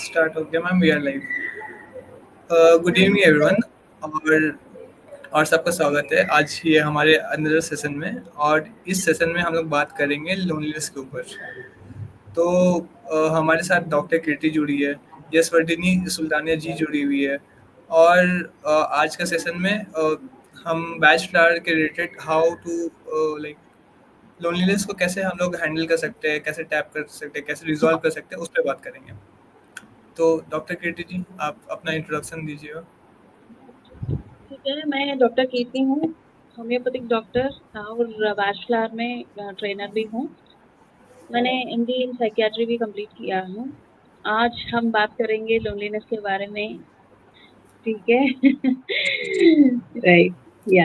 Start हो गया ma'am, we are live. Good evening everyone, और सबका स्वागत है आज ये हमारे अंदर सेशन में। और इस सेशन में हम लोग बात करेंगे लोनलीनेस के ऊपर। तो हमारे साथ डॉक्टर कीर्ति जुड़ी है, यशवर्धिनी सुल्तानिया जी जुड़ी हुई है। और आज का सेशन में हम बैच फ्लावर के related how to like loneliness को कैसे हम लोग हैंडल कर सकते हैं, कैसे टैप कर सकते हैं, कैसे रिजॉल्व कर सकते हैं, उस पर बात करेंगे। तो डॉक्टर कीर्ति जी, आप अपना इंट्रोडक्शन दीजिएगा। ठीक है, मैं डॉक्टर कीर्ति हूँ, होम्योपैथिक डॉक्टर और बैचलर में ट्रेनर भी हूँ। मैंने एमडी इन साइकियाट्री भी कंप्लीट किया हूँ। आज हम बात करेंगे लोनलीनेस के बारे में, ठीक है? राइट, या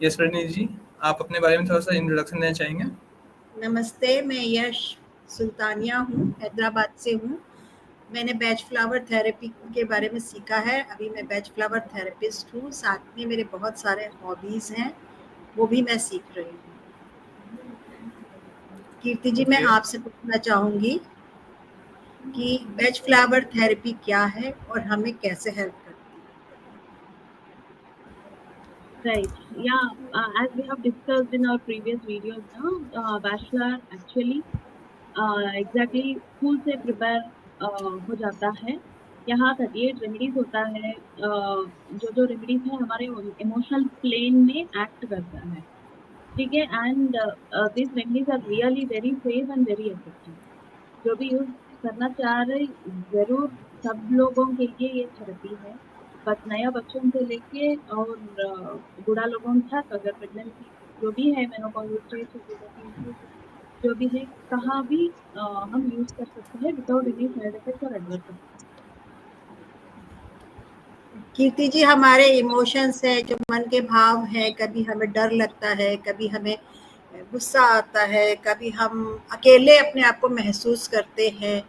यशवर्धिनी जी, आप अपने बारे में थोड़ा सा इंट्रोडक्शन देना चाहेंगे? नमस्ते, मैं यश सुल्तानिया हूँ, हैदराबाद से हूँ। मैंने बैच फ्लावर थेरेपी के बारे में सीखा है। अभी मैं बैच फ्लावर थेरेपिस्ट हूँ। साथ में मेरे बहुत सारे हॉबीज़ हैं, वो भी मैं सीख रही हूँ। कीर्ति जी, मैं आपसे पूछना चाहूँगी कि बैच फ्लावर थेरेपी क्या है और हमें कैसे हेल्प करती है? right. Yeah, as we have discussed in our previous videos, bachelor actually exactly school से prepare हो जाता है। यहाँ 38 रेमेडीज होता है, जो रेमेडीज है हमारे इमोशनल प्लेन में एक्ट करता है, ठीक है? And this remedies are really very safe and very effective. जो भी यूज करना चाह रहे, जरूर सब लोगों के लिए ये थेरेपी है। बस नया बच्चों से लेके और बूढ़ा लोगों तक, अगर प्रेगनेंसी जो भी है, मेनोपॉज़ल स्टेज, जो भी है, कहाँ भी हम यूज कर सकते हैं विदाउट एनी साइड इफेक्ट और एडवर्स इफेक्ट। कीर्ति जी, हमारे इमोशंस है, जो मन के भाव हैं, कभी हमें डर लगता है, कभी हमें गुस्सा आता है, कभी हम अकेले अपने आप को महसूस करते हैं,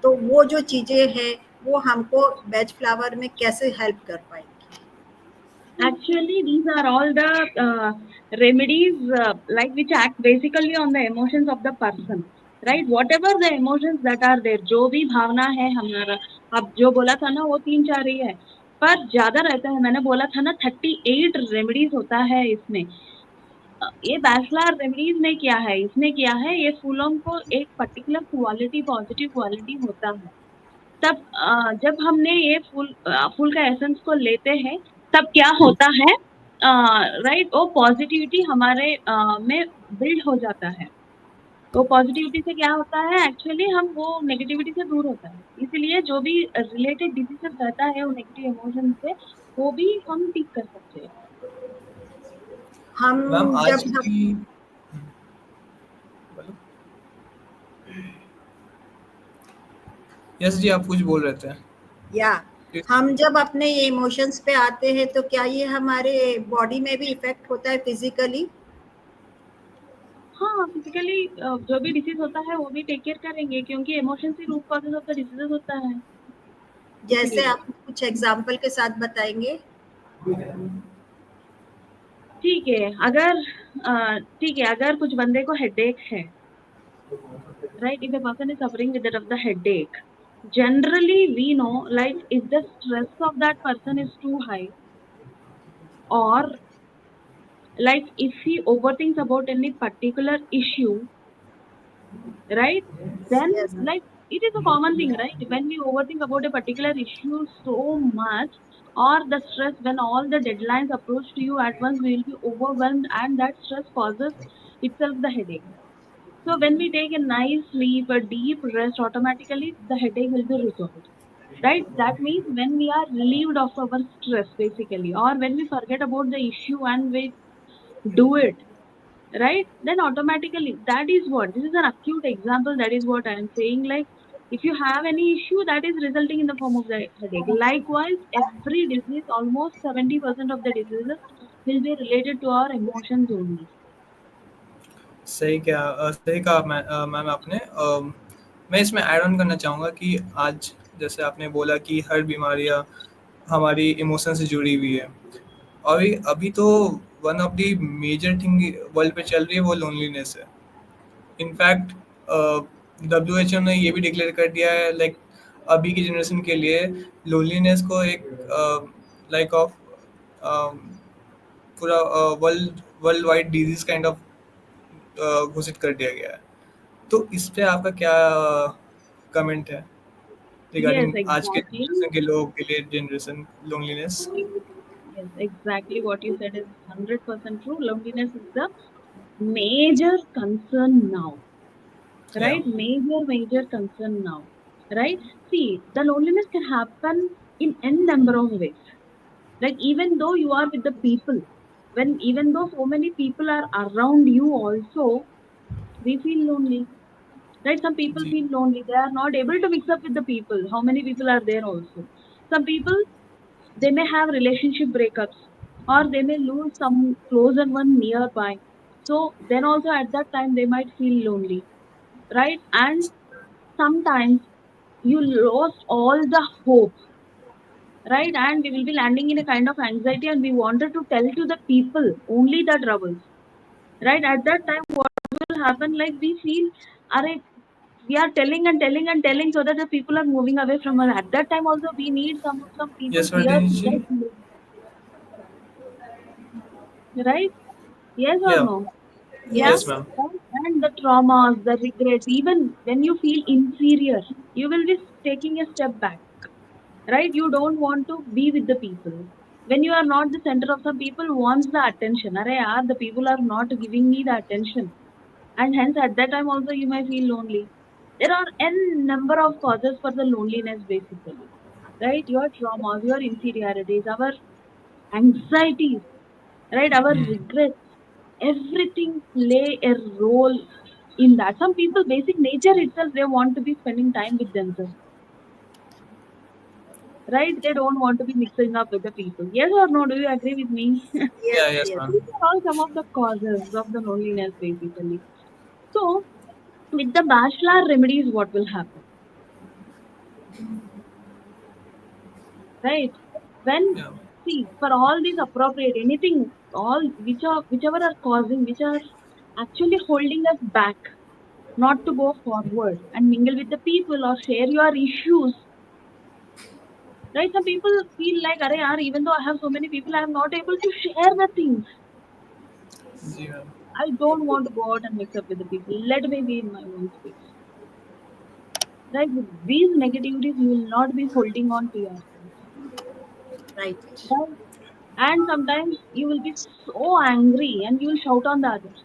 तो वो जो चीज़ें हैं वो हमको बैच फ्लावर में कैसे हेल्प कर पाएंगी? Actually, these are all the remedies like which act basically on the emotions of the person, right? Whatever the emotions that are there, जो भी भावना है हमारा, अब जो बोला था ना वो 3-4 ही है, पर ज्यादा रहता है। मैंने बोला था ना 38 रेमेडीज होता है इसमें। ये बैचलर रेमेडीज ने क्या है, इसने किया है, ये फूलों को एक पर्टिकुलर क्वालिटी, पॉजिटिव क्वालिटी होता है। तब जब हमने ये फूल का एसेंस को लेते हैं, तब क्या होता है, राइट, वो पॉजिटिविटी हमारे में बिल्ड हो जाता है। वो पॉजिटिविटी से क्या होता है, एक्चुअली हम वो नेगेटिविटी से दूर होता है। इसलिए जो भी रिलेटेड डिजीजेस रहता है वो नेगेटिव इमोशन से, वो भी हम ठीक कर सकते हैं। हम मैम आज जब की यस जी, आप कुछ बोल रहे थे? या हम जब अपने ये इमोशंस पे आते हैं, तो क्या ये हमारे बॉडी में भी इफेक्ट होता है फिजिकली? हाँ, फिजिकली जो भी डिसीज होता है वो भी टेक केयर करेंगे, क्योंकि इमोशन ही root causes of the diseases होता है। जैसे आप कुछ एग्जाम्पल के साथ बताएंगे? ठीक है, अगर कुछ बंदे को हेडेक है, right, if a person is suffering with the headache, generally we know, like, if the stress of that person is too high, or like if he overthinks about any particular issue, right, then Yes. like it is a common thing, right? When we overthink about a particular issue so much, or the stress, when all the deadlines approach to you at once, we will be overwhelmed, and that stress causes itself the headache. So when we take a nice sleep, a deep rest, automatically the headache will be resolved, right? That means when we are relieved of our stress, basically, or when we forget about the issue and we do it, right, then automatically, that is what, this is an acute example, that is what I am saying. Like, if you have any issue, that is resulting in the form of the headache. Likewise, every disease, almost 70% of the diseases will be related to our emotions only. सही कहा ma'am आपने। मैं इसमें add on करना चाहूँगा कि आज जैसे आपने बोला कि हर बीमारियाँ हमारी इमोशन से जुड़ी हुई है, और अभी तो one of the major thing world पे चल रही है वो लोनलीनेस है। इनफैक्ट WHO ने ये भी डिक्लेयर कर दिया है लाइक अभी की जनरेशन के लिए लोनलीनेस को एक लाइक ऑफ पूरा world wide disease kind of घोषित कर दिया गया है। तो इस पे आपका क्या कमेंट है Yes, रिगार्डिंग आज के exactly. जनरेशन के लोगों के लिए generation loneliness? Yes, exactly what you said is 100% true. Loneliness is the major concern now, या right? Major concern now, right? See, the loneliness can happen in n number of ways. Like even though you are with the people, when even though so many people are around you also, we feel lonely. Right? Some people जी feel lonely. They are not able to mix up with the people. How many people are there also? Some people, they may have relationship breakups or they may lose some closer one nearby. So then also at that time they might feel lonely, right? And sometimes you lost all the hope, right? And we will be landing in a kind of anxiety and we wanted to tell to the people only the troubles, right? At that time, what will happen? Like we feel, are we are telling and telling and telling so that the people are moving away from us. At that time also we need some people's yes ears Vardhini to जी? get, right? Yes or या no? Yeah. Yes Yes. Ma'am. Right? And the traumas, the regrets, even when you feel inferior, you will be taking a step back, right? You don't want to be with the people. When you are not the center of, some people wants the attention. Arey yaar, the people are not giving me the attention. And hence at that time also you may feel lonely. There are n number of causes for the loneliness basically, right? Your traumas, your inferiorities, our anxieties, right? Our regrets, everything play a role in that. Some people, basic nature itself, they want to be spending time with themselves, right? They don't want to be mixing up with the people. Yes or no? Do you agree with me? या Yes. Yes Yes. Ma'am. These are all some of the causes of the loneliness basically. So with the bachelor remedies, what will happen? Right? When, या see, for all these appropriate anything, all whichever are causing, which are actually holding us back, not to go forward and mingle with the people or share your issues. Right? Some people feel like, Arey yaar, even though I have so many people, I am not able to share the things. जी ma'am. I don't want to go out and mix up with the people. Let me be in my own space. Right? With these negativities, you will not be holding on to yourself. Right. Right? And sometimes you will be so angry and you will shout on the others.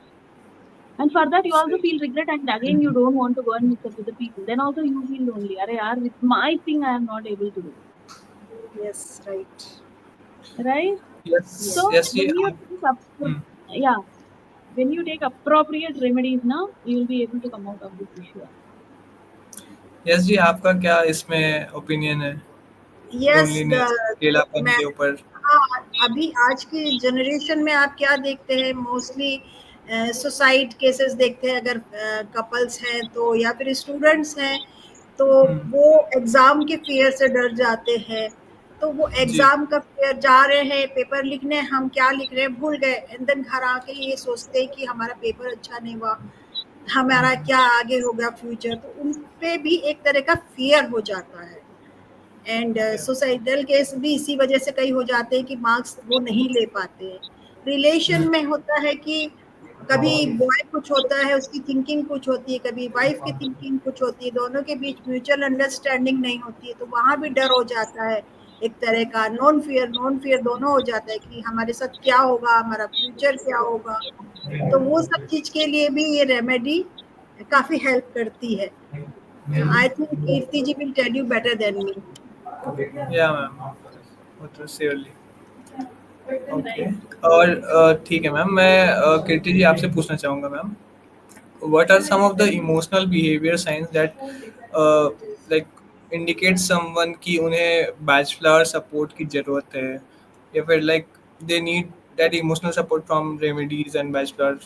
And for that, you also सही। feel regret, and again, you don't want to go and mix up with the people. Then also, you feel lonely. Arey yaar, with my thing, I am not able to do. Yes. Right. Right? Yes Yes. So, yes जी when you आप take up, yeah, when you take appropriate remedies now, you will be able to come out of this issue. Yes ji आपका क्या इसमें opinion है Yes. Loneliness अकेलापन मैं के ऊपर? हाँ, अभी आज की जनरेशन में आप क्या देखते हैं? मोस्टली सुसाइड केसेस देखते हैं, अगर कपल्स हैं तो, या फिर स्टूडेंट्स हैं तो वो एग्जाम के फियर से डर जाते हैं। तो वो जी एग्जाम का फियर, जा रहे हैं पेपर लिखने, हम क्या लिख रहे हैं भूल गए, एंड देन घर आके ये सोचते हैं कि हमारा पेपर अच्छा नहीं हुआ, हमारा क्या आगे होगा फ्यूचर। तो उन पे भी एक तरह का फियर हो जाता है। एंड सुसाइडल केस भी इसी वजह से कई हो जाते हैं कि मार्क्स वो नहीं ले पाते हैं। रिलेशन में होता है कि कभी बॉय कुछ होता है, उसकी थिंकिंग कुछ होती है, कभी वाइफ की थिंकिंग कुछ होती है, दोनों के बीच म्यूचुअल अंडरस्टैंडिंग नहीं होती है, तो वहाँ भी डर हो जाता है, एक तरह का नॉन फियर दोनों हो जाता है कि हमारे साथ क्या होगा, हमारा फ्यूचर क्या होगा। तो वो सब चीज के लिए भी ये रेमेडी काफी हेल्प करती है। I think Kirti ji will tell you better than me. या मैम वो तो श्योरली। Okay Right? और ठीक है मैम मैं कीर्ति जी आपसे पूछना चाहूँगा ma'am what are some of the emotional behavior signs that like indicate someone कि उन्हें bachelor support की ज़रूरत है या फिर like they need that emotional support from remedies and bachelor?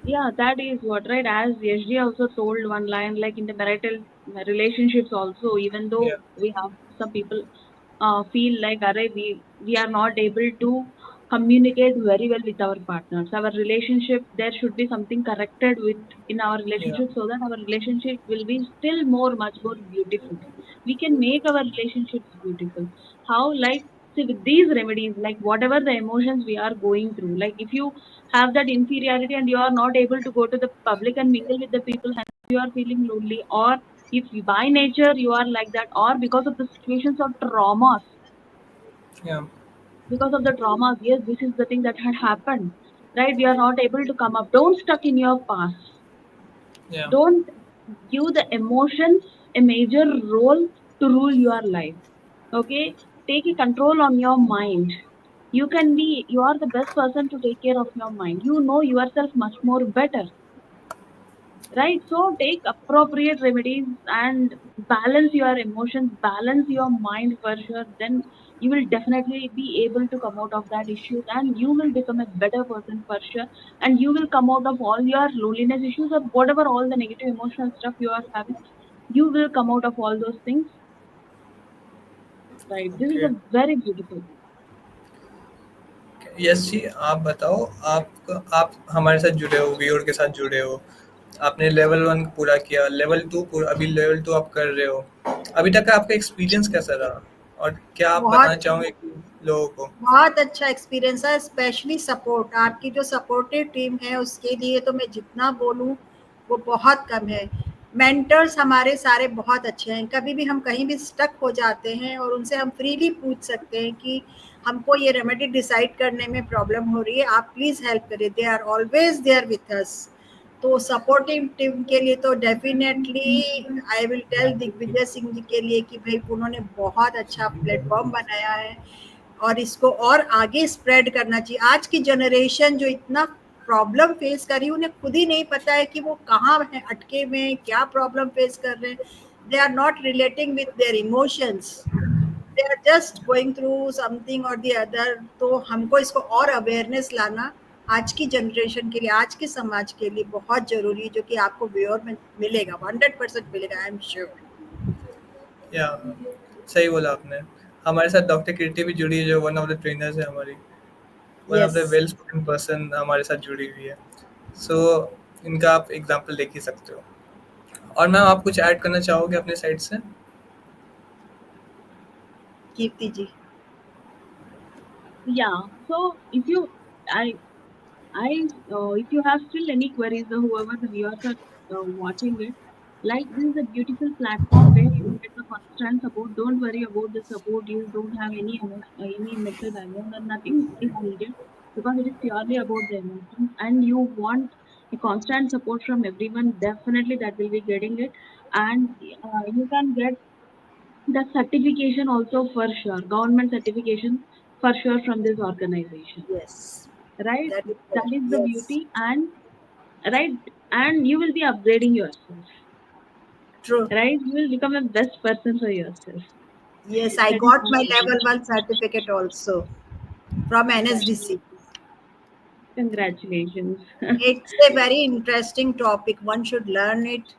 Yeah, that is what, right? As SG also told one line, like in the marital relationships also, even though Yeah. we have some people feel like, Arey, we are not able to communicate very well with our partners. Our relationship, there should be something corrected with in our Yeah. relationship so that our relationship will be still much more beautiful. We can make our relationships beautiful. How? Like, see, with these remedies, like whatever the emotions we are going through, like if you have that inferiority and you are not able to go to the public and mingle with the people, and you are feeling lonely, or if by nature you are like that, or because of the situations of traumas, Yeah. because of the traumas, yes, this is the thing that had happened, right? We are not able to come up. Don't stuck in your past. Yeah. Don't give the emotions a major role to rule your life. Okay, take a control on your mind. You are the best person to take care of your mind. You know yourself much more better, right? So take appropriate remedies and balance your emotions, balance your mind for sure. Then you will definitely be able to come out of that issues, and you will become a better person for sure. And you will come out of all your loneliness issues, or whatever all the negative emotional stuff you are having. You will come out of all those things, right? This is Okay. a very beautiful. Yes ji, आप बताओ, आप हमारे साथ जुड़े हो, viewer के साथ जुड़े हो, आपने लेवल 1 पूरा किया, लेवल 2 पूरा, अभी लेवल 2 आप कर रहे हो। अभी तक का आपका एक्सपीरियंस कैसा रहा? और क्या आप बताना बहुत चाहोगे कि लोगों को? बहुत अच्छा एक्सपीरियंस है, स्पेशली सपोर्ट। आपकी जो सपोर्टिव टीम है उसके लिए तो मैं जितना बोलूँ वो बहुत कम है। मेंटर्स हमारे सारे बहुत अच्छे हैं। कभी भी हम कहीं भी स्टक हो जाते हैं और उनसे हम फ्रीली पूछ सकते हैं कि हमको ये रेमेडी डिसाइड करने में प्रॉब्लम हो रही है, आप प्लीज़ हेल्प करिए। They are always there with us. तो सपोर्टिव टीम के लिए तो definitely I will tell Digvijay Singh ji के लिए कि भाई उन्होंने बहुत अच्छा प्लेटफॉर्म बनाया है और इसको और आगे स्प्रेड करना चाहिए। आज की जनरेशन जो इतना प्रॉब्लम फेस कर रही है, उन्हें खुद ही नहीं पता है कि वो कहाँ है अटके में, क्या प्रॉब्लम फेस कर रहे हैं। They are not relating with their emotions, they are just going through something और द अदर। तो हमको इसको और अवेयरनेस लाना आज की जनरेशन के लिए, आज के समाज के लिए बहुत जरूरी है, जो कि आपको व्यूअर में मिलेगा, 100% मिलेगा, आई एम श्योर। या सही बोला आपने। हमारे साथ डॉक्टर कीर्ति भी जुड़ी है, जो वन ऑफ द ट्रेनर्स है हमारी, one of the yes, well spoken person हमारे साथ जुड़ी हुई है। सो इनका आप एग्जांपल देख ही सकते हो। और मैम, आप कुछ ऐड करना चाहोगे अपने साइड से? कीर्ति जी। Yeah, so if you have still any queries, or whoever the viewers are watching it, like this is a beautiful platform where you get the constant support. Don't worry about the support. You don't have any mental background, or nothing is needed, because it is purely about the emotions, and you want a constant support from everyone. Definitely, that will be getting it, and you can get the certification also for sure, government certification for sure from this organization, yes, right? That is That is the yes, beauty, and right, and you will be upgrading yourself, true. right? You will become a best person for yourself. Yes, I That is got my my level belief. 1 certificate also from NSDC. Congratulations. It's a very interesting topic. One should learn it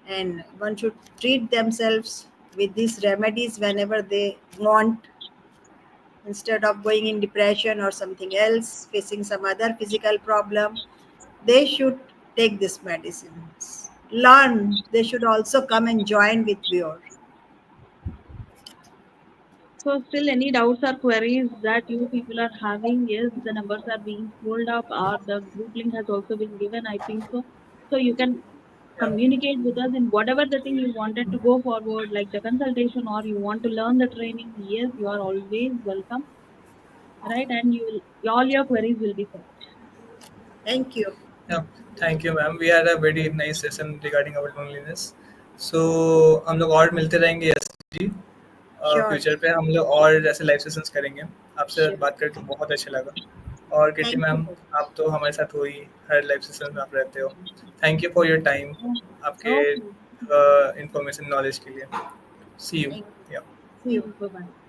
and one should treat themselves with these remedies whenever they want, instead of going in depression or something else, facing some other physical problem. They should take these medicines. Learn. They should also come and join with your. So still any doubts or queries that you people are having? Yes, the numbers are being pulled up, or the group link has also been given, I think so. So you can Yeah. communicate with us in whatever the thing you wanted to go forward, like the consultation, or you want to learn the training. Yes, you are always welcome, right? And all your queries will be solved. Thank you. Yeah, thank you ma'am, we had a very nice session regarding our loneliness. So हम लोग और मिलते रहेंगे, yes जी। Sure. Future पे हम लोग और ऐसे लाइव सेशंस करेंगे। आपसे Sure. बात करके बहुत अच्छा लगा। और कीर्ति Thank you. मैम, आप तो हमारे साथ हो ही, हर लाइव सेशन में आप रहते हो। Thank you for your time, आपके Okay. इंफॉर्मेशन नॉलेज के लिए। सी यू। Thank you. या See See you. you. Bye bye.